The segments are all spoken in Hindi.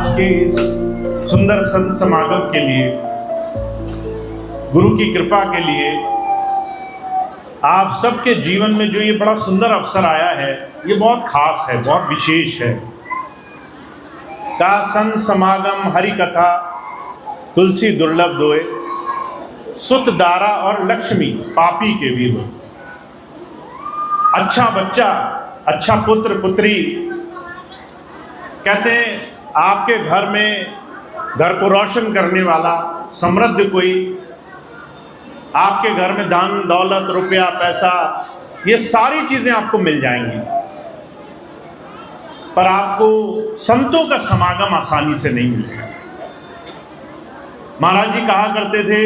आज के इस सुंदर संत समागम के लिए, गुरु की कृपा के लिए, आप सबके जीवन में जो ये बड़ा सुंदर अवसर आया है, ये बहुत खास है, बहुत विशेष है। का संत समागम हरि कथा तुलसी दुर्लभ दोए, सुत दारा और लक्ष्मी पापी के भी हो। अच्छा बच्चा, अच्छा पुत्र पुत्री, कहते हैं आपके घर में घर को रोशन करने वाला समृद्ध कोई, आपके घर में धन दौलत रुपया पैसा, ये सारी चीजें आपको मिल जाएंगी, पर आपको संतों का समागम आसानी से नहीं मिलेगा। महाराज जी कहा करते थे,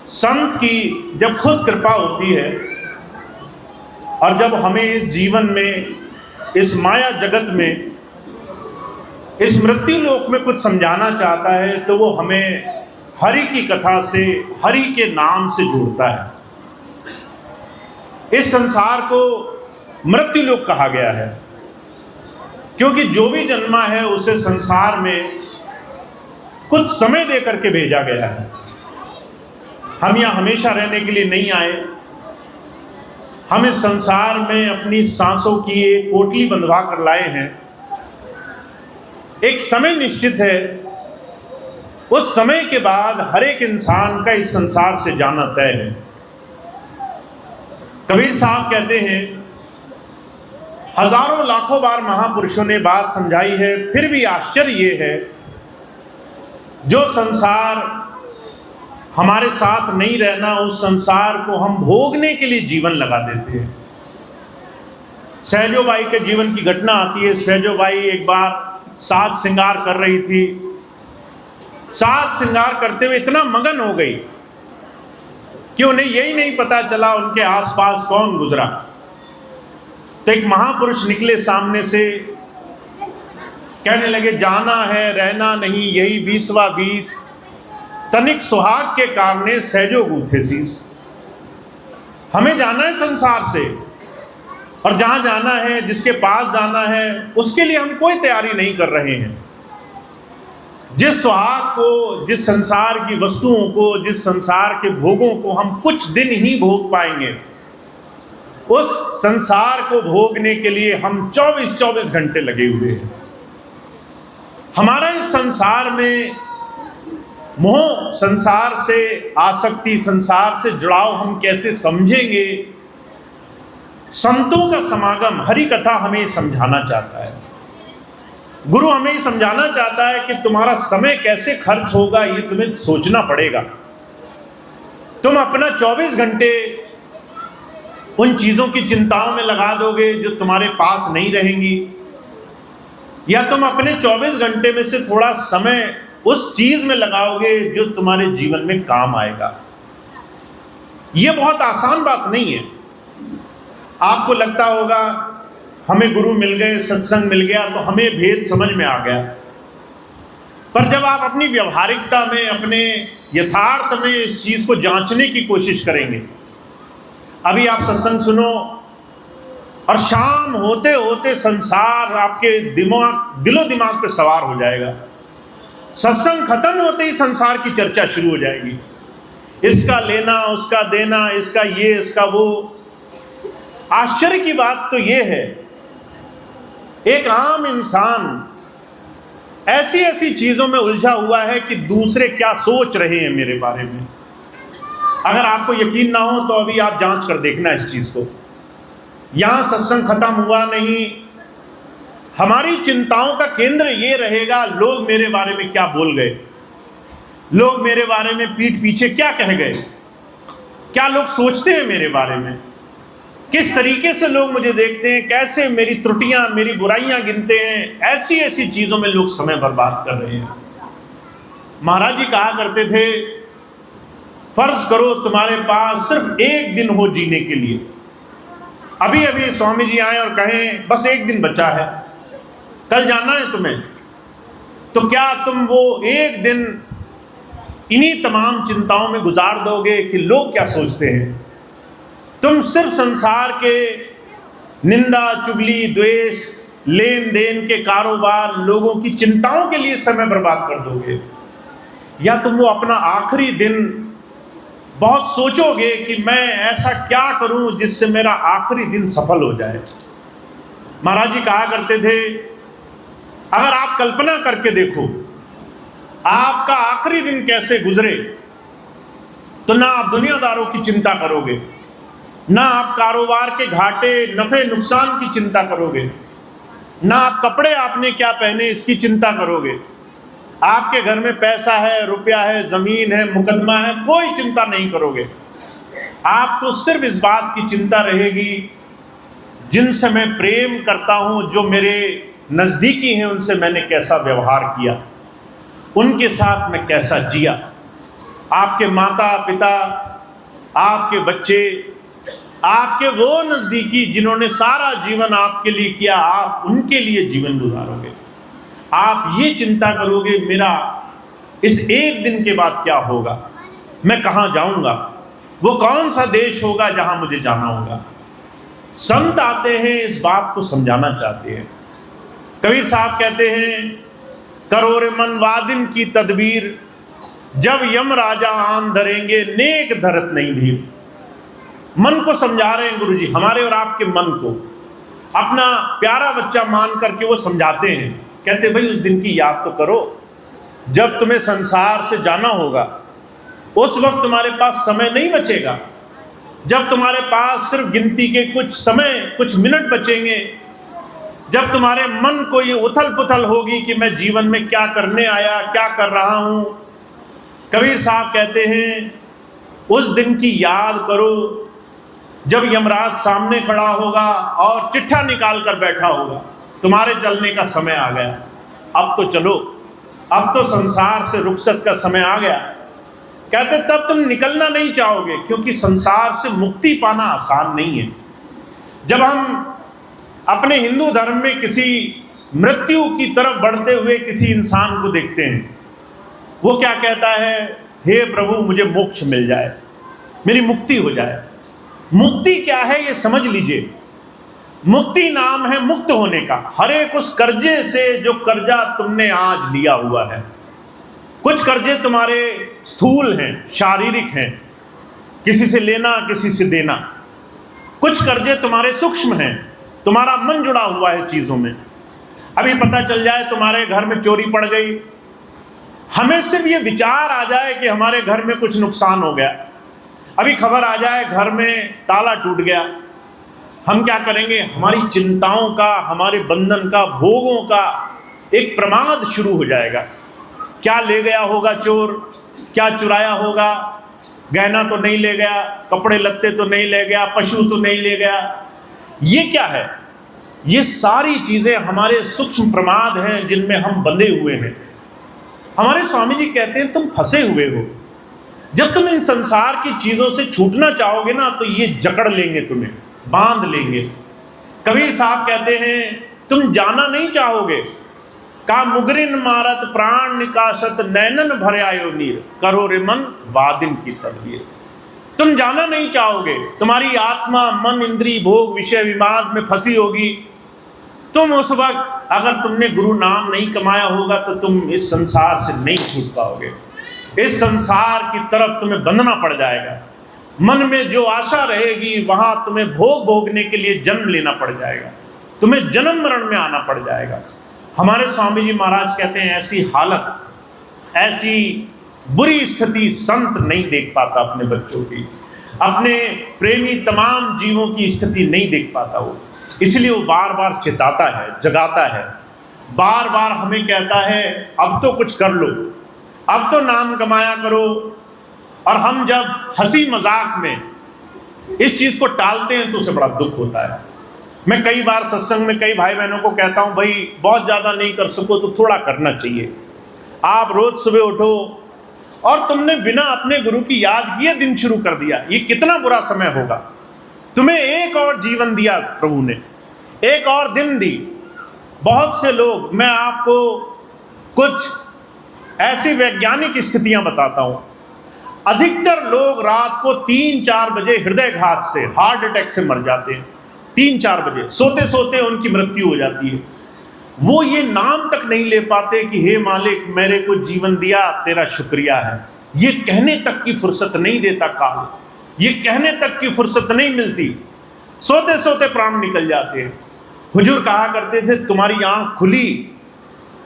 संत की जब खुद कृपा होती है और जब हमें इस जीवन में, इस माया जगत में, इस मृत्यु लोक में कुछ समझाना चाहता है, तो वो हमें हरि की कथा से, हरि के नाम से जोड़ता है। इस संसार को मृत्यु लोक कहा गया है, क्योंकि जो भी जन्मा है उसे संसार में कुछ समय दे करके भेजा गया है। हम यहाँ हमेशा रहने के लिए नहीं आए। हम इस संसार में अपनी सांसों की एक पोटली बंधवा कर लाए हैं। एक समय निश्चित है, उस समय के बाद हर एक इंसान का इस संसार से जाना तय है। कबीर साहब कहते हैं, हजारों लाखों बार महापुरुषों ने बात समझाई है, फिर भी आश्चर्य ये है, जो संसार हमारे साथ नहीं रहना, उस संसार को हम भोगने के लिए जीवन लगा देते हैं। सहजोबाई के जीवन की घटना आती है। सहजोबाई एक बार साज श्रृंगार कर रही थी। साज श्रृंगार करते हुए इतना मगन हो गई कि उन्हें यही नहीं पता चला उनके आसपास कौन गुजरा। तो एक महापुरुष निकले सामने से, कहने लगे, जाना है रहना नहीं, यही 20वां 20, तनिक सुहाग के कारणे सहजो गूथे शीस। हमें जाना है संसार से, और जहां जाना है, जिसके पास जाना है, उसके लिए हम कोई तैयारी नहीं कर रहे हैं। जिस सुहाग को, जिस संसार की वस्तुओं को, जिस संसार के भोगों को हम कुछ दिन ही भोग पाएंगे, उस संसार को भोगने के लिए हम 24-24 घंटे लगे हुए हैं। हमारा इस संसार में मोह, संसार से आसक्ति, संसार से जुड़ाव हम कैसे समझेंगे? संतों का समागम, हरि कथा हमें समझाना चाहता है। गुरु हमें समझाना चाहता है कि तुम्हारा समय कैसे खर्च होगा, ये तुम्हें सोचना पड़ेगा। तुम अपना 24 घंटे उन चीजों की चिंताओं में लगा दोगे जो तुम्हारे पास नहीं रहेंगी, या तुम अपने 24 घंटे में से थोड़ा समय उस चीज में लगाओगे जो तुम्हारे जीवन में काम आएगा। यह बहुत आसान बात नहीं है। आपको लगता होगा हमें गुरु मिल गए, सत्संग मिल गया तो हमें भेद समझ में आ गया, पर जब आप अपनी व्यवहारिकता में, अपने यथार्थ में इस चीज को जांचने की कोशिश करेंगे, अभी आप सत्संग सुनो और शाम होते होते संसार आपके दिलो दिमाग पे सवार हो जाएगा। सत्संग खत्म होते ही संसार की चर्चा शुरू हो जाएगी, इसका लेना, उसका देना, इसका ये, इसका वो। आश्चर्य की बात तो ये है, एक आम इंसान ऐसी ऐसी चीजों में उलझा हुआ है कि दूसरे क्या सोच रहे हैं मेरे बारे में। अगर आपको यकीन ना हो तो अभी आप जांच कर देखना इस चीज को। यहां सत्संग खत्म हुआ नहीं, हमारी चिंताओं का केंद्र ये रहेगा, लोग मेरे बारे में क्या बोल गए, लोग मेरे बारे में पीठ पीछे क्या कह गए, क्या लोग सोचते हैं मेरे बारे में, किस तरीके से लोग मुझे देखते हैं, कैसे मेरी त्रुटियां, मेरी बुराइयां गिनते हैं। ऐसी ऐसी चीजों में लोग समय बर्बाद कर रहे हैं। महाराज जी कहा करते थे, फर्ज करो तुम्हारे पास सिर्फ एक दिन हो जीने के लिए। अभी अभी स्वामी जी आए और कहें बस एक दिन बचा है, कल जाना है तुम्हें, तो क्या तुम वो एक दिन इन्हीं तमाम चिंताओं में गुजार दोगे कि लोग क्या सोचते हैं? तुम सिर्फ संसार के निंदा, चुगली, द्वेष, लेन देन के कारोबार, लोगों की चिंताओं के लिए समय बर्बाद कर दोगे, या तुम वो अपना आखिरी दिन बहुत सोचोगे कि मैं ऐसा क्या करूं जिससे मेरा आखिरी दिन सफल हो जाए। महाराज जी कहा करते थे, अगर आप कल्पना करके देखो आपका आखिरी दिन कैसे गुजरे, तो ना आप दुनियादारों की चिंता करोगे, ना आप कारोबार के घाटे नफे नुकसान की चिंता करोगे, ना आप कपड़े आपने क्या पहने इसकी चिंता करोगे। आपके घर में पैसा है, रुपया है, जमीन है, मुकदमा है, कोई चिंता नहीं करोगे। आपको सिर्फ इस बात की चिंता रहेगी, जिनसे मैं प्रेम करता हूं, जो मेरे नजदीकी हैं, उनसे मैंने कैसा व्यवहार किया, उनके साथ मैं कैसा जिया। आपके माता पिता, आपके बच्चे, आपके वो नजदीकी जिन्होंने सारा जीवन आपके लिए किया, आप उनके लिए जीवन गुजारोगे। आप ये चिंता करोगे, मेरा इस एक दिन के बाद क्या होगा, मैं कहाँ जाऊंगा, वो कौन सा देश होगा जहां मुझे जाना होगा। संत आते हैं, इस बात को समझाना चाहते हैं। कबीर साहब कहते हैं, करो रे मन वादिन की तदबीर, जब यम राजा आन धरेंगे, नेक धरत नहीं धीर। मन को समझा रहे हैं गुरु जी, हमारे और आपके मन को अपना प्यारा बच्चा मान करके वो समझाते हैं। कहते भाई उस दिन की याद तो करो जब तुम्हें संसार से जाना होगा। उस वक्त तुम्हारे पास समय नहीं बचेगा, जब तुम्हारे पास सिर्फ गिनती के कुछ समय, कुछ मिनट बचेंगे, जब तुम्हारे मन को ये उथल पुथल होगी कि मैं जीवन में क्या करने आया, क्या कर रहा हूं। कबीर साहब कहते हैं, उस दिन की याद करो जब यमराज सामने खड़ा होगा और चिट्ठा निकाल कर बैठा होगा, तुम्हारे चलने का समय आ गया, अब तो चलो, अब तो संसार से रुखसत का समय आ गया। कहते तब तुम निकलना नहीं चाहोगे, क्योंकि संसार से मुक्ति पाना आसान नहीं है। जब हम अपने हिंदू धर्म में किसी मृत्यु की तरफ बढ़ते हुए किसी इंसान को देखते हैं, वो क्या कहता है, हे प्रभु मुझे मोक्ष मिल जाए, मेरी मुक्ति हो जाए। मुक्ति क्या है ये समझ लीजिए। मुक्ति नाम है मुक्त होने का, हर एक उस कर्जे से जो कर्जा तुमने आज लिया हुआ है। कुछ कर्जे तुम्हारे स्थूल हैं, शारीरिक हैं, किसी से लेना किसी से देना। कुछ कर्जे तुम्हारे सूक्ष्म हैं, तुम्हारा मन जुड़ा हुआ है चीजों में। अभी पता चल जाए तुम्हारे घर में चोरी पड़ गई, हमें सिर्फ ये विचार आ जाए कि हमारे घर में कुछ नुकसान हो गया, अभी खबर आ जाए घर में ताला टूट गया, हम क्या करेंगे, हमारी चिंताओं का, हमारे बंधन का, भोगों का एक प्रमाद शुरू हो जाएगा। क्या ले गया होगा चोर, क्या चुराया होगा, गहना तो नहीं ले गया, कपड़े लत्ते तो नहीं ले गया, पशु तो नहीं ले गया। ये क्या है, ये सारी चीजें हमारे सूक्ष्म प्रमाद हैं जिनमें हम बंधे हुए हैं। हमारे स्वामी जी कहते हैं तुम फंसे हुए हो, जब तुम इन संसार की चीजों से छूटना चाहोगे ना, तो ये जकड़ लेंगे, तुम्हें बांध लेंगे। कबीर साहब कहते हैं तुम जाना नहीं चाहोगे, का मुगरिन मारत प्राण निकासत नैनन भर्यायो नीर, करो रे मन वादिन की तदबीर। तुम जाना नहीं चाहोगे, तुम्हारी आत्मा मन इंद्री भोग विषय विवाद में फंसी होगी। तुम उस वक्त अगर तुमने गुरु नाम नहीं कमाया होगा तो तुम इस संसार से नहीं छूट पाओगे, इस संसार की तरफ तुम्हें बंधना पड़ जाएगा। मन में जो आशा रहेगी वहां तुम्हें भोग भोगने के लिए जन्म लेना पड़ जाएगा, तुम्हें जन्म मरण में आना पड़ जाएगा। हमारे स्वामी जी महाराज कहते हैं ऐसी हालत, ऐसी बुरी स्थिति संत नहीं देख पाता अपने बच्चों की, अपने प्रेमी तमाम जीवों की स्थिति नहीं देख पाता वो। इसलिए वो बार बार चिताता है, जगाता है, बार बार हमें कहता है अब तो कुछ कर लो, अब तो नाम कमाया करो। और हम जब हंसी मजाक में इस चीज को टालते हैं तो उसे बड़ा दुख होता है। मैं कई बार सत्संग में कई भाई बहनों को कहता हूं, भाई बहुत ज्यादा नहीं कर सको तो थोड़ा करना चाहिए। आप रोज सुबह उठो और तुमने बिना अपने गुरु की याद किए दिन शुरू कर दिया, ये कितना बुरा समय होगा। तुम्हें एक और जीवन दिया प्रभु ने, एक और दिन दी। बहुत से लोग, मैं आपको कुछ ऐसी वैज्ञानिक स्थितियां बताता हूं, अधिकतर लोग रात को 3-4 बजे हृदयघात से, हार्ट अटैक से मर जाते हैं। 3-4 बजे सोते सोते उनकी मृत्यु हो जाती है। वो ये नाम तक नहीं ले पाते कि हे मालिक मेरे को जीवन दिया, तेरा शुक्रिया है। ये कहने तक की फुर्सत नहीं देता काल, ये कहने तक की फुर्सत नहीं मिलती, सोते सोते प्राण निकल जाते हैं। हुजूर कहा करते थे तुम्हारी आंख खुली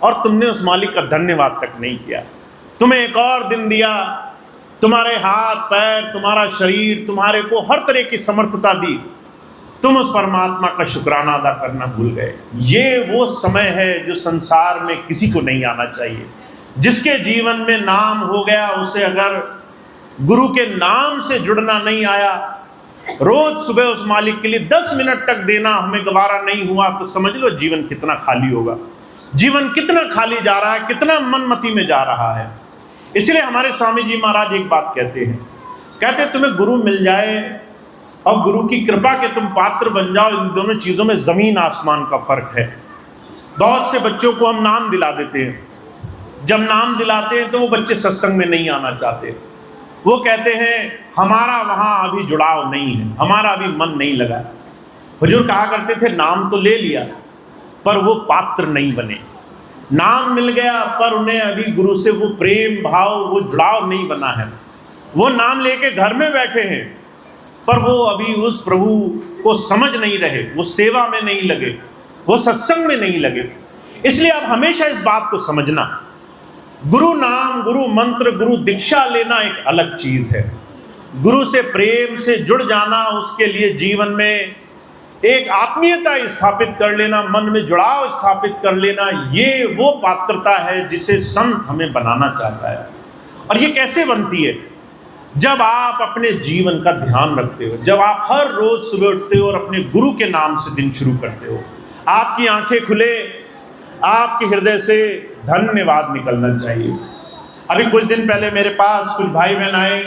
और तुमने उस मालिक का धन्यवाद तक नहीं किया। तुम्हें एक और दिन दिया, तुम्हारे हाथ पैर, तुम्हारा शरीर, तुम्हारे को हर तरह की समर्थता दी, तुम उस परमात्मा का शुक्राना अदा करना भूल गए। ये वो समय है जो संसार में किसी को नहीं आना चाहिए। जिसके जीवन में नाम हो गया, उसे अगर गुरु के नाम से जुड़ना नहीं आया, रोज सुबह उस मालिक के लिए 10 मिनट तक देना हमें गवारा नहीं हुआ, तो समझ लो जीवन कितना खाली होगा, जीवन कितना खाली जा रहा है, कितना मनमती में जा रहा है। इसलिए हमारे स्वामी जी महाराज एक बात कहते हैं, कहते तुम्हें गुरु मिल जाए और गुरु की कृपा के तुम पात्र बन जाओ, इन दोनों चीज़ों में ज़मीन आसमान का फ़र्क है। बहुत से बच्चों को हम नाम दिला देते हैं, जब नाम दिलाते हैं तो वो बच्चे सत्संग में नहीं आना चाहते। वो कहते हैं हमारा वहाँ अभी जुड़ाव नहीं है, हमारा अभी मन नहीं लगा। हुजूर कहा करते थे नाम तो ले लिया पर वो पात्र नहीं बने। नाम मिल गया पर उन्हें अभी गुरु से वो प्रेम भाव, वो जुड़ाव नहीं बना है। वो नाम लेके घर में बैठे हैं पर वो अभी उस प्रभु को समझ नहीं रहे, वो सेवा में नहीं लगे, वो सत्संग में नहीं लगे। इसलिए आप हमेशा इस बात को समझना, गुरु नाम, गुरु मंत्र, गुरु दीक्षा लेना एक अलग चीज है। गुरु से प्रेम से जुड़ जाना, उसके लिए जीवन में एक आत्मीयता स्थापित कर लेना, मन में जुड़ाव स्थापित कर लेना, ये वो पात्रता है जिसे संत हमें बनाना चाहता है। और ये कैसे बनती है? जब आप अपने जीवन का ध्यान रखते हो, जब आप हर रोज सुबह उठते हो और अपने गुरु के नाम से दिन शुरू करते हो, आपकी आंखें खुले, आपके हृदय से धन्यवाद निकलना चाहिए। अभी कुछ दिन पहले मेरे पास कुछ भाई बहन आए,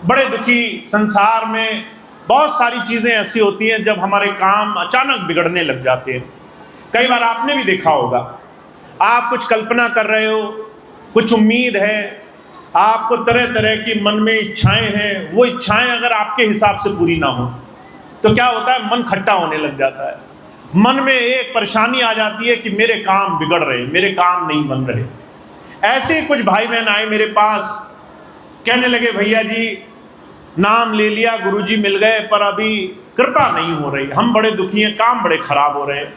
बड़े दुखी। संसार में बहुत सारी चीज़ें ऐसी होती हैं जब हमारे काम अचानक बिगड़ने लग जाते हैं। कई बार आपने भी देखा होगा, आप कुछ कल्पना कर रहे हो, कुछ उम्मीद है, आपको तरह तरह की मन में इच्छाएं हैं, वो इच्छाएं अगर आपके हिसाब से पूरी ना हो तो क्या होता है, मन खट्टा होने लग जाता है। मन में एक परेशानी आ जाती है कि मेरे काम बिगड़ रहे, मेरे काम नहीं बन रहे। ऐसे ही कुछ भाई बहन आए मेरे पास, कहने लगे भैया जी नाम ले लिया, गुरुजी मिल गए, पर अभी कृपा नहीं हो रही, हम बड़े दुखी हैं, काम बड़े खराब हो रहे हैं,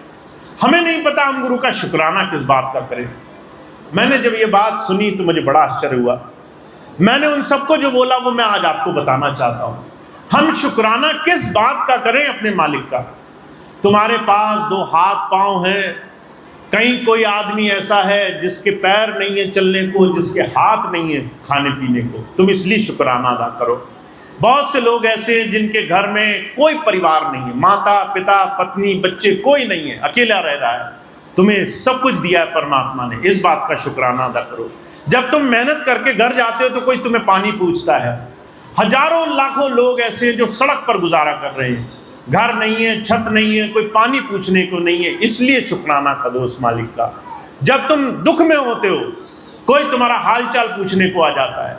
हमें नहीं पता हम गुरु का शुक्राना किस बात का करें। मैंने जब ये बात सुनी तो मुझे बड़ा आश्चर्य हुआ। मैंने उन सबको जो बोला वो मैं आज आपको बताना चाहता हूँ। हम शुक्राना किस बात का करें अपने मालिक का? तुम्हारे पास 2 हाथ पांव हैं, कहीं कोई आदमी ऐसा है जिसके पैर नहीं है चलने को, जिसके हाथ नहीं है खाने पीने को, तुम इसलिए शुक्राना अदा करो। बहुत से लोग ऐसे हैं जिनके घर में कोई परिवार नहीं है, माता पिता पत्नी बच्चे कोई नहीं है, अकेला रह रहा है। तुम्हें सब कुछ दिया है परमात्मा ने, इस बात का शुक्राना अदा करो। जब तुम मेहनत करके घर जाते हो तो कोई तुम्हें पानी पूछता है। हजारों लाखों लोग ऐसे हैं जो सड़क पर गुजारा कर रहे हैं, घर नहीं है, छत नहीं है, कोई पानी पूछने को नहीं है, इसलिए शुक्राना करो उस मालिक का। जब तुम दुख में होते हो, कोई तुम्हारा हालचाल पूछने को आ जाता है,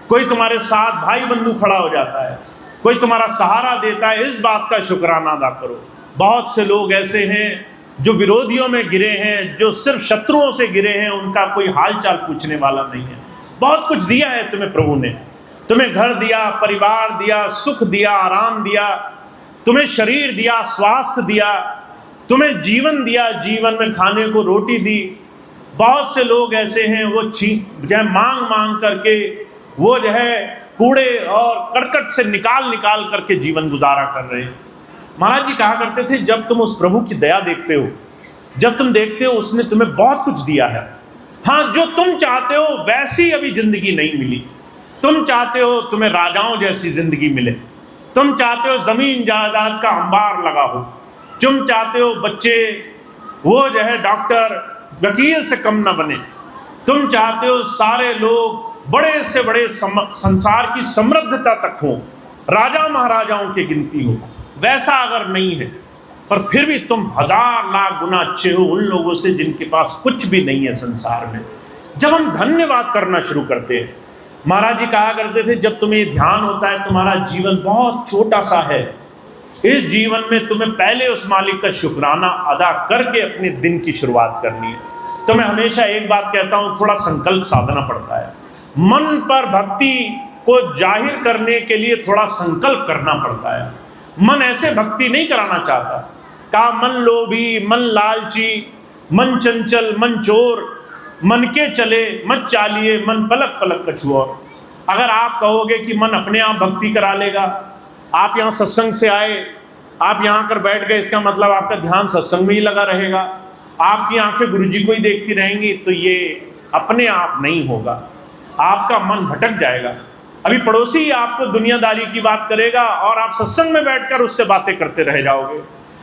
कोई तुम्हारे साथ भाई बंधु खड़ा हो जाता है, कोई तुम्हारा सहारा देता है, इस बात का शुक्राना अदा करो। बहुत से लोग ऐसे हैं जो विरोधियों में गिरे हैं, जो सिर्फ शत्रुओं से गिरे हैं, उनका कोई हालचाल पूछने वाला नहीं है। बहुत कुछ दिया है तुम्हें प्रभु ने, तुम्हें घर दिया, परिवार दिया, सुख दिया, आराम दिया, तुम्हें शरीर दिया, स्वास्थ्य दिया, तुम्हें जीवन दिया, जीवन में खाने को रोटी दी। बहुत से लोग ऐसे हैं वो जो है मांग मांग करके, वो जो है कूड़े और करकट से निकाल निकाल करके जीवन गुजारा कर रहे हैं। महाराज जी कहा करते थे जब तुम उस प्रभु की दया देखते हो, जब तुम देखते हो उसने तुम्हें बहुत कुछ दिया है, हाँ जो तुम चाहते हो वैसी अभी जिंदगी नहीं मिली। तुम चाहते हो तुम्हें राजाओं जैसी जिंदगी मिले, तुम चाहते हो जमीन जायदाद का अंबार लगा हो, तुम चाहते हो बच्चे वो जो है डॉक्टर वकील से कम ना बने, तुम चाहते हो सारे लोग बड़े से बड़े संसार की समृद्धता तक हो, राजा महाराजाओं की गिनती हो। वैसा अगर नहीं है पर फिर भी तुम 1000 लाख गुना अच्छे हो उन लोगों से जिनके पास कुछ भी नहीं है संसार में। जब हम धन्यवाद करना शुरू करते हैं, महाराज जी कहा करते थे जब तुम्हें ध्यान होता है तुम्हारा जीवन बहुत छोटा सा है, इस जीवन में तुम्हें पहले उस मालिक का शुक्राना अदा करके अपने दिन की शुरुआत करनी है। तो मैं हमेशा एक बात कहता हूँ, थोड़ा संकल्प साधना पड़ता है। मन पर भक्ति को जाहिर करने के लिए थोड़ा संकल्प करना पड़ता है। मन ऐसे भक्ति नहीं कराना चाहता। का मन लोभी, मन लालची, मन चंचल, मन चोर, मन के चले मत चालिए, मन पलक पलक कछुआ। अगर आप कहोगे कि मन अपने आप भक्ति करा लेगा, आप यहाँ सत्संग से आए, आप यहाँ कर बैठ गए, इसका मतलब आपका ध्यान सत्संग में ही लगा रहेगा, आपकी आंखें गुरुजी को ही देखती रहेंगी, तो ये अपने आप नहीं होगा, आपका मन भटक जाएगा। अभी पड़ोसी आपको दुनियादारी की बात करेगा और आप सत्संग में बैठकर उससे बातें करते रह जाओगे।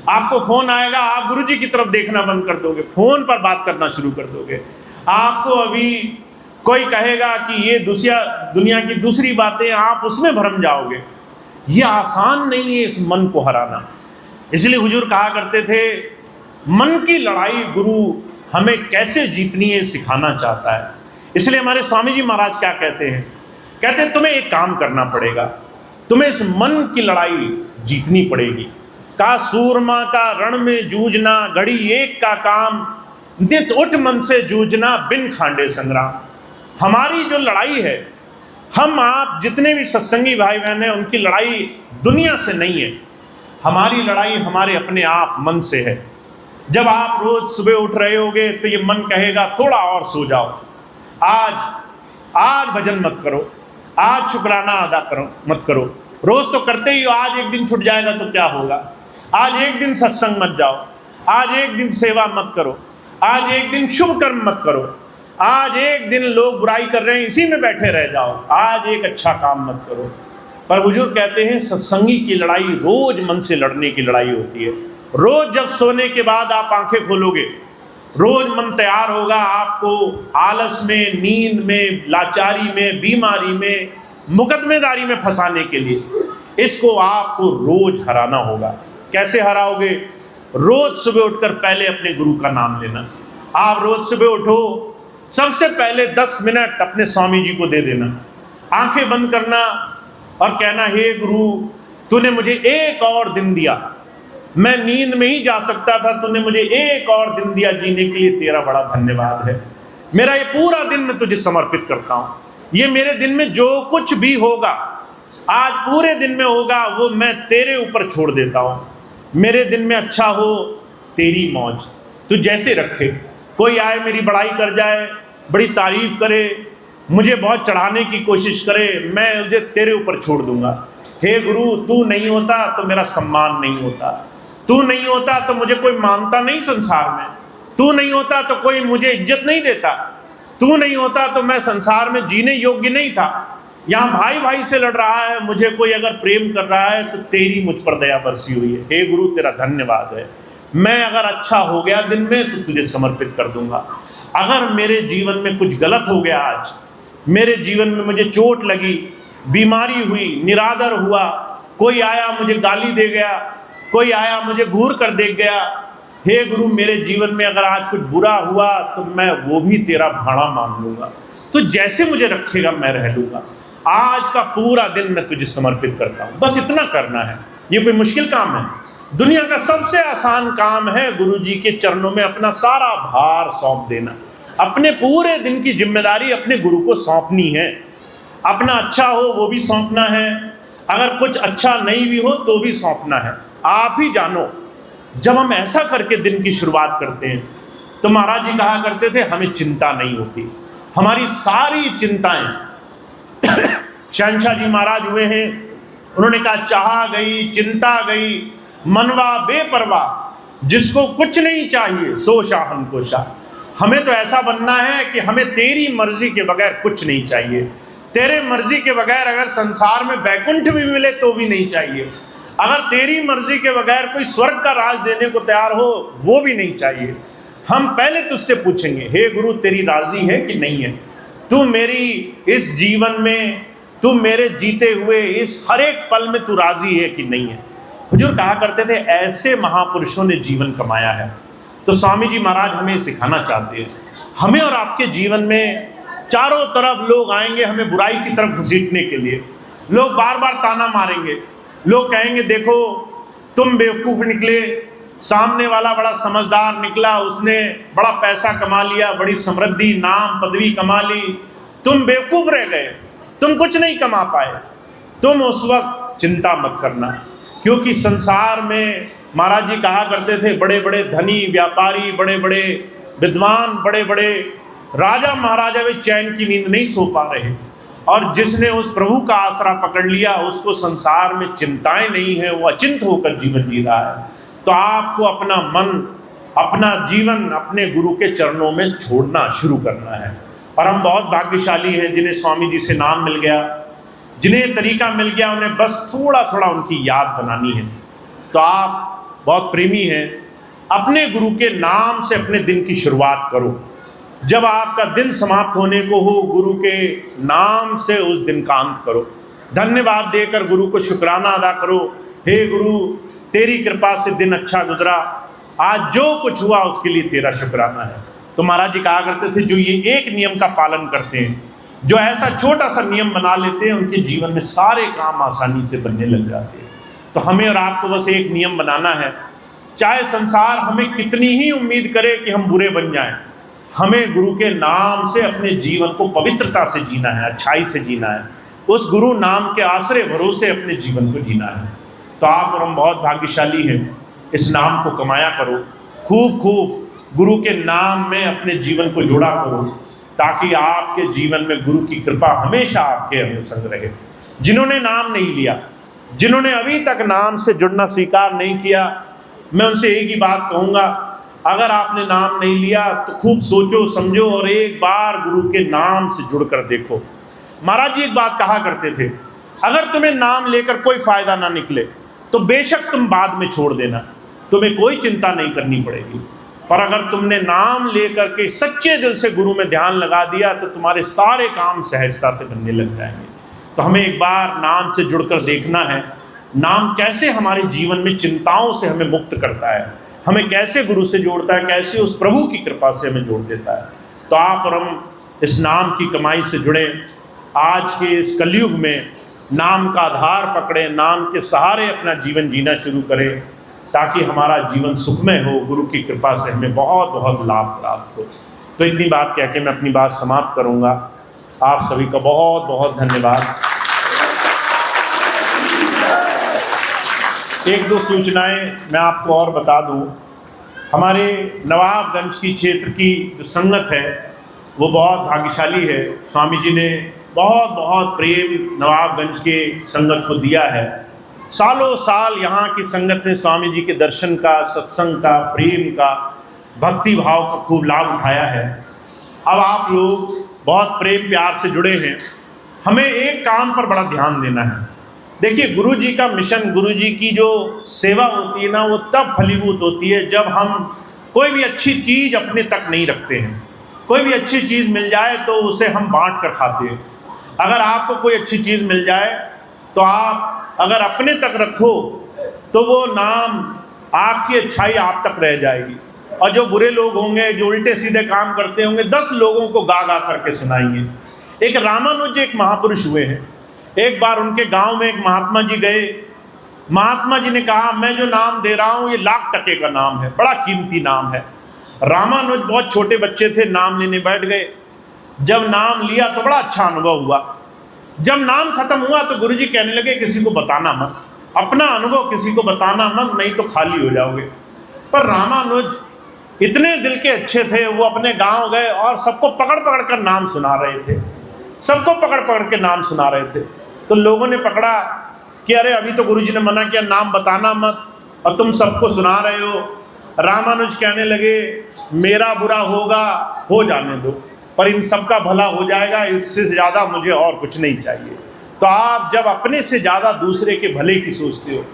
आपको फोन आएगा, आप गुरुजी की तरफ देखना बंद कर दोगे, फोन पर बात करना शुरू कर दोगे। आपको अभी कोई कहेगा कि ये दुनिया की दूसरी बातें, आप उसमें भरम जाओगे। ये आसान नहीं है इस मन को हराना। इसलिए हुजूर कहा करते थे, मन की लड़ाई गुरु हमें कैसे जीतनी है सिखाना चाहता है। इसलिए हमारे स्वामी जी महाराज क्या कहते हैं, कहते हैं तुम्हें एक काम करना पड़ेगा, तुम्हें इस मन की लड़ाई जीतनी पड़ेगी। का सूरमा का रण में जूझना, घड़ी एक का काम, नित उठ मन से जूझना, बिन खांडे संग्राम। हमारी जो लड़ाई है, हम आप जितने भी सत्संगी भाई बहन हैं, उनकी लड़ाई दुनिया से नहीं है। हमारी लड़ाई हमारे अपने आप मन से है। जब आप रोज सुबह उठ रहे होगे तो ये मन कहेगा थोड़ा और सो जाओ, आज भजन मत करो, आज शुक्राना अदा करो मत करो। रोज तो करते ही हो, आज एक दिन छूट जाएगा तो क्या होगा। आज एक दिन सत्संग मत जाओ, आज एक दिन सेवा मत करो, आज एक दिन शुभ कर्म मत करो, आज एक दिन लोग बुराई कर रहे हैं इसी में बैठे रह जाओ, आज एक अच्छा काम मत करो। पर हुजूर कहते हैं सत्संगी की लड़ाई रोज मन से लड़ने की लड़ाई होती है। रोज जब सोने के बाद आप आंखें खोलोगे, रोज मन तैयार होगा आपको आलस में, नींद में, लाचारी में, बीमारी में, मुकदमेदारी में फंसाने के लिए। इसको आपको रोज हराना होगा। कैसे हराओगे? रोज सुबह उठकर पहले अपने गुरु का नाम लेना। आप रोज सुबह उठो, सबसे पहले 10 मिनट अपने स्वामी जी को दे देना, आंखें बंद करना और कहना, हे गुरु तूने मुझे एक और दिन दिया, मैं नींद में ही जा सकता था, तूने मुझे एक और दिन दिया जीने के लिए, तेरा बड़ा धन्यवाद है। मेरा ये पूरा दिन मैं तुझे समर्पित करता हूँ। ये मेरे दिन में जो कुछ भी होगा, आज पूरे दिन में होगा, वो मैं तेरे ऊपर छोड़ देता हूँ। मेरे दिन में अच्छा हो, तेरी मौज, तू जैसे रखे। कोई आए मेरी बड़ाई कर जाए, बड़ी तारीफ करे, मुझे बहुत चढ़ाने की कोशिश करे, मैं उसे तेरे ऊपर छोड़ दूंगा। हे गुरु तू नहीं होता तो मेरा सम्मान नहीं होता, तू नहीं होता तो मुझे कोई मानता नहीं संसार में, तू नहीं होता तो कोई मुझे इज्जत नहीं देता, तू नहीं होता तो मैं संसार में जीने योग्य नहीं था। यहाँ भाई भाई से लड़ रहा है, मुझे कोई अगर प्रेम कर रहा है तो तेरी मुझ पर दया बरसी हुई है। हे गुरु तेरा धन्यवाद है। मैं अगर अच्छा हो गया दिन में तो तुझे समर्पित कर दूंगा। अगर मेरे जीवन में कुछ गलत हो गया, आज मेरे जीवन में मुझे चोट लगी, बीमारी हुई, निरादर हुआ, कोई आया मुझे गाली दे गया, कोई आया मुझे घूर कर देख गया, हे गुरु मेरे जीवन में अगर आज कुछ बुरा हुआ तो मैं वो भी तेरा भाड़ा मान लूंगा, तो जैसे मुझे रखेगा मैं रह लूंगा। आज का पूरा दिन मैं तुझे समर्पित करता हूँ। बस इतना करना है। ये कोई मुश्किल काम है? दुनिया का सबसे आसान काम है गुरु जी के चरणों में अपना सारा भार सौंप देना। अपने पूरे दिन की जिम्मेदारी अपने गुरु को सौंपनी है। अपना अच्छा हो वो भी सौंपना है, अगर कुछ अच्छा नहीं भी हो तो भी सौंपना है। आप ही जानो। जब हम ऐसा करके दिन की शुरुआत करते हैं तो महाराज जी कहा करते थे हमें चिंता नहीं होती। हमारी सारी चिंताएं शहंशाह जी महाराज हुए हैं, उन्होंने कहा चाहा गई चिंता गई, मनवा बेपरवाह, जिसको कुछ नहीं चाहिए सो शाहन को शाह। हमें तो ऐसा बनना है कि हमें तेरी मर्जी के बगैर कुछ नहीं चाहिए। तेरे मर्जी के बगैर अगर संसार में वैकुंठ भी मिले तो भी नहीं चाहिए। अगर तेरी मर्जी के बगैर कोई स्वर्ग का राज देने को तैयार हो वो भी नहीं चाहिए। हम पहले तुझसे पूछेंगे, हे गुरु तेरी राजी है कि नहीं है? तू मेरी इस जीवन में, तू मेरे जीते हुए इस हर एक पल में तू राजी है कि नहीं है? हुजूर कहा करते थे ऐसे महापुरुषों ने जीवन कमाया है। तो स्वामी जी महाराज हमें सिखाना चाहते हैं। हमें और आपके जीवन में चारों तरफ लोग आएंगे हमें बुराई की तरफ घसीटने के लिए। लोग बार बार ताना मारेंगे, लोग कहेंगे देखो तुम बेवकूफ़ निकले, सामने वाला बड़ा समझदार निकला, उसने बड़ा पैसा कमा लिया, बड़ी समृद्धि नाम पदवी कमा ली, तुम बेवकूफ़ रह गए, तुम कुछ नहीं कमा पाए। तुम उस वक्त चिंता मत करना, क्योंकि संसार में महाराज जी कहा करते थे, बड़े बड़े धनी व्यापारी, बड़े बड़े विद्वान, बड़े बड़े राजा महाराजा वे चैन की नींद नहीं सो पा रहे, और जिसने उस प्रभु का आसरा पकड़ लिया उसको संसार में चिंताएं नहीं है, वो अचिंत होकर जीवन जी रहा है। तो आपको अपना मन, अपना जीवन अपने गुरु के चरणों में छोड़ना शुरू करना है। और हम बहुत भाग्यशाली हैं जिन्हें स्वामी जी से नाम मिल गया, जिन्हें तरीका मिल गया, उन्हें बस थोड़ा थोड़ा उनकी याद बनानी है। तो आप बहुत प्रेमी हैं, अपने गुरु के नाम से अपने दिन की शुरुआत करो। जब आपका दिन समाप्त होने को हो, गुरु के नाम से उस दिन का अंत करो। धन्यवाद देकर गुरु को शुक्राना अदा करो, हे गुरु तेरी कृपा से दिन अच्छा गुजरा, आज जो कुछ हुआ उसके लिए तेरा शुक्राना है। तो महाराज जी कहा करते थे, जो ये एक नियम का पालन करते हैं, जो ऐसा छोटा सा नियम बना लेते हैं, उनके जीवन में सारे काम आसानी से बनने लग जाते हैं। तो हमें और आपको बस एक नियम बनाना है, चाहे संसार हमें कितनी ही उम्मीद करे कि हम बुरे बन जाएं, हमें गुरु के नाम से अपने जीवन को पवित्रता से जीना है, अच्छाई से जीना है, उस गुरु नाम के आश्रय भरोसे अपने जीवन को जीना है। तो आप और हम बहुत भाग्यशाली हैं, इस नाम को कमाया करो, खूब खूब गुरु के नाम में अपने जीवन को जोड़ा करो, ताकि आपके जीवन में गुरु की कृपा हमेशा आपके अंग संग रहे। जिन्होंने नाम नहीं लिया, जिन्होंने अभी तक नाम से जुड़ना स्वीकार नहीं किया, मैं उनसे एक ही बात कहूँगा, अगर आपने नाम नहीं लिया तो खूब सोचो समझो और एक बार गुरु के नाम से जुड़कर देखो। महाराज जी एक बात कहा करते थे, अगर तुम्हें नाम लेकर कोई फायदा ना निकले तो बेशक तुम बाद में छोड़ देना, तुम्हें कोई चिंता नहीं करनी पड़ेगी। पर अगर तुमने नाम लेकर के सच्चे दिल से गुरु में ध्यान लगा दिया तो तुम्हारे सारे काम सहजता से बनने लग जाएंगे। तो हमें एक बार नाम से जुड़कर देखना है, नाम कैसे हमारे जीवन में चिंताओं से हमें मुक्त करता है, हमें कैसे गुरु से जोड़ता है, कैसे उस प्रभु की कृपा से हमें जोड़ देता है। तो आप और हम इस नाम की कमाई से जुड़ें, आज के इस कलयुग में नाम का आधार पकड़ें, नाम के सहारे अपना जीवन जीना शुरू करें, ताकि हमारा जीवन सुखमय हो, गुरु की कृपा से हमें बहुत बहुत लाभ प्राप्त हो। तो इतनी बात कह के मैं अपनी बात समाप्त करूँगा। आप सभी का बहुत बहुत धन्यवाद। एक दो सूचनाएं मैं आपको और बता दूं, हमारे नवाबगंज की क्षेत्र की जो संगत है वो बहुत भाग्यशाली है। स्वामी जी ने बहुत बहुत प्रेम नवाबगंज के संगत को दिया है। सालों साल यहाँ की संगत ने स्वामी जी के दर्शन का, सत्संग का, प्रेम का, भक्ति भाव का खूब लाभ उठाया है। अब आप लोग बहुत प्रेम प्यार से जुड़े हैं, हमें एक काम पर बड़ा ध्यान देना है। देखिए, गुरु जी का मिशन, गुरु जी की जो सेवा होती है ना, वो तब फलीभूत होती है जब हम कोई भी अच्छी चीज़ अपने तक नहीं रखते हैं। कोई भी अच्छी चीज़ मिल जाए तो उसे हम बांट कर खाते हैं। अगर आपको कोई अच्छी चीज़ मिल जाए तो आप अगर अपने तक रखो तो वो नाम, आपकी अच्छाई आप तक रह जाएगी, और जो बुरे लोग होंगे, जो उल्टे सीधे काम करते होंगे, 10 लोगों को गा गा करके सुनाएंगे। एक रामानुज एक महापुरुष हुए हैं। एक बार उनके गांव में एक महात्मा जी गए। महात्मा जी ने कहा, मैं जो नाम दे रहा हूँ ये लाख टके का नाम है, बड़ा कीमती नाम है। रामानुज बहुत छोटे बच्चे थे, नाम लेने बैठ गए। जब नाम लिया तो बड़ा अच्छा अनुभव हुआ। जब नाम खत्म हुआ तो गुरुजी कहने लगे, किसी को बताना मत, अपना अनुभव किसी को बताना मत, नहीं तो खाली हो जाओगे। पर रामानुज इतने दिल के अच्छे थे, वो अपने गांव गए और सबको पकड़ पकड़ कर नाम सुना रहे थे। सबको पकड़ पकड़ के नाम सुना रहे थे। तो लोगों ने पकड़ा कि अरे अभी तो गुरुजी ने मना किया नाम बताना मत, और तुम सबको सुना रहे हो। रामानुज कहने लगे, मेरा बुरा होगा हो जाने दो, पर इन सबका भला हो जाएगा, इससे ज़्यादा मुझे और कुछ नहीं चाहिए। तो आप जब अपने से ज़्यादा दूसरे के भले की सोचते हो,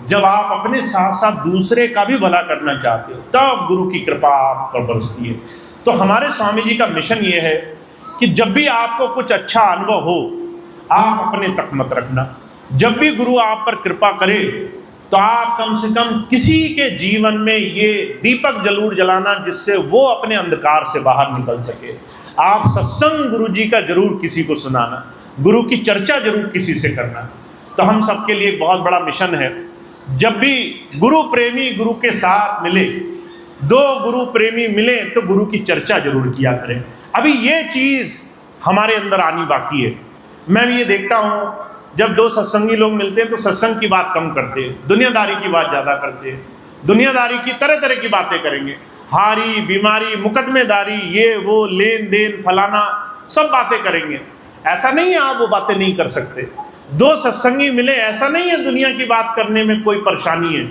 जब आप अपने साथ साथ दूसरे का भी भला करना चाहते हो, तब गुरु की कृपा आप पर बरसती है। तो हमारे स्वामी जी का मिशन ये है कि जब भी आपको कुछ अच्छा अनुभव हो, आप अपने तक मत रखना। जब भी गुरु आप पर कृपा करे तो आप कम से कम किसी के जीवन में ये दीपक जरूर जलाना, जिससे वो अपने अंधकार से बाहर निकल सके। आप सत्संग गुरु जी का जरूर किसी को सुनाना, गुरु की चर्चा जरूर किसी से करना। तो हम सबके लिए एक बहुत बड़ा मिशन है। जब भी गुरु प्रेमी गुरु के साथ मिले, दो गुरु प्रेमी मिले तो गुरु की चर्चा जरूर किया करें। अभी ये चीज़ हमारे अंदर आनी बाकी है। मैं भी ये देखता हूँ, जब दो सत्संगी लोग मिलते हैं तो सत्संग की बात कम करते हैं, दुनियादारी की बात ज़्यादा करते हैं। दुनियादारी की तरह तरह की बातें करेंगे, हारी बीमारी मुकदमेदारी, ये वो लेन देन फलाना, सब बातें करेंगे। ऐसा नहीं है आप वो बातें नहीं कर सकते। दो सत्संगी मिले, ऐसा नहीं है दुनिया की बात करने में कोई परेशानी है,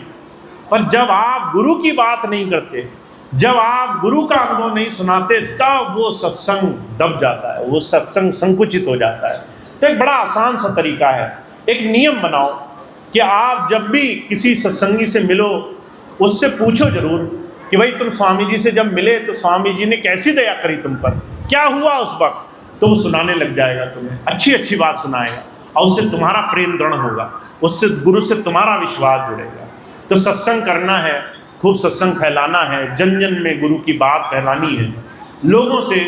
पर जब आप गुरु की बात नहीं करते, जब आप गुरु का अनुभव नहीं सुनाते, तब वो सत्संग दब जाता है, वो सत्संग संकुचित हो जाता है। तो एक बड़ा आसान सा तरीका है, एक नियम बनाओ कि आप जब भी किसी सत्संगी से मिलो उससे पूछो जरूर कि भाई तुम स्वामी जी से जब मिले तो स्वामी जी ने कैसी दया करी तुम पर, क्या हुआ उस वक्त, तो वो सुनाने लग जाएगा, तुम्हें अच्छी अच्छी बात सुनाएगा और उससे तुम्हारा प्रेम दृढ़ होगा, उससे गुरु से तुम्हारा विश्वास जुड़ेगा। तो सत्संग करना है, खूब सत्संग फैलाना है, जन जन में गुरु की बात फैलानी है, लोगों से,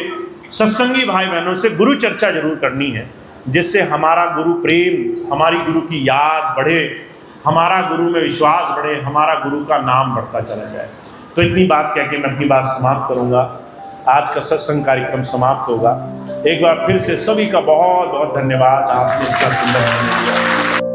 सत्संगी भाई बहनों से गुरु चर्चा जरूर करनी है, जिससे हमारा गुरु प्रेम, हमारी गुरु की याद बढ़े, हमारा गुरु में विश्वास बढ़े, हमारा गुरु का नाम बढ़ता चला जाए। तो इतनी बात कह के मैं अपनी बात समाप्त करूँगा। आज का सत्संग कार्यक्रम समाप्त होगा। एक बार फिर से सभी का बहुत बहुत धन्यवाद, आपने इतना सुंदर